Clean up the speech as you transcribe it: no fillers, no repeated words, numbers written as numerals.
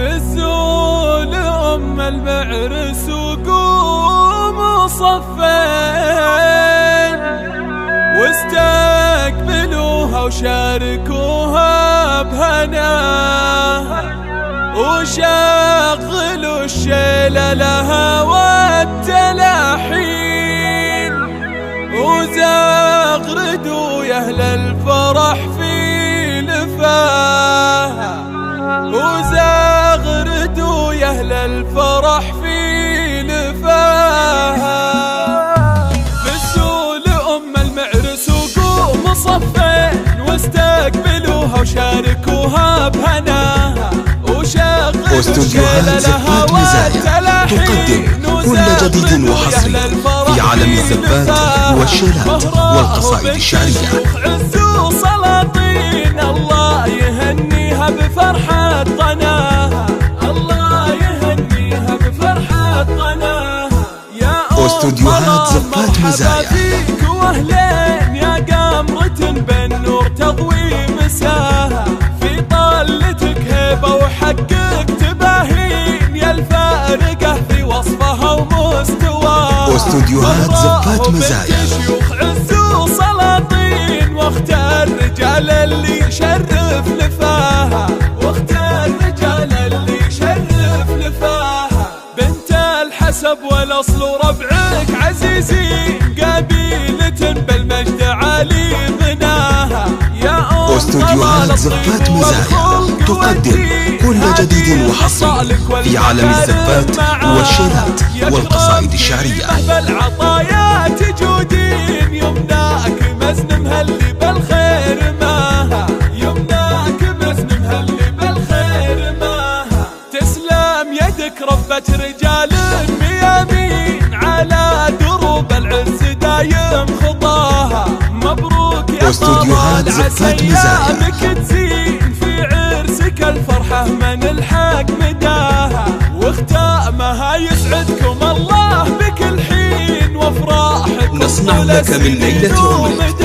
فزوا لأم المعرس وقوموا صفين واستقبلوها وشاركوها بهناها وشغلوا الشيلة لها والتلاحين وزغردوا يا أهل الفرح في لفاها وزغردوا يا أهل الفرح في لفاها فزوا لأم المعرس وقوموا صفين واستقبلوها وشاركوها بهناها وشغلوا الشيلة لها والتلاحين كل جديد وحصري في عالم الزفات والشيلات والقصائد الشعرية. عزوا سلاطين الله يهنيها بفرحة قناها الله يهنيها بفرحة قناها يا استوديوهات زفات مزايا فيك واهلين يا قمرة بالنور تضوي مساها في طلتك هيبة وحقك تباهين يا الفارقة في وصفها ومستواها استوديوهات زفات مزايا شيوخ عزوا سلاطين واختار الرجال اللي يشرف لفاها واختار الرجال اللي يشرف لفاها بنت الحسب والاصل وربعك عزيزين قبيلة بالمجد عالي غناها يا استوديوهات زفات مزايا تقدم كل جديد وحصري في عالم الزفات والشيلات والقصائد الشعرية. بالعطايا تجودين يمناك مزن مهلي بالخير ماها يمناك مزن مهلي بالخير ماها تسلم يدك ربة رجال ميامين على دروب العز دايم خطاها مبروك يا استوديوهات زفات مزايا تزين في عرسك الفرحة من الحق مداها واختامها يسعدكم الله بكل حين وافراحكم نصنع لك من ليلة عمرك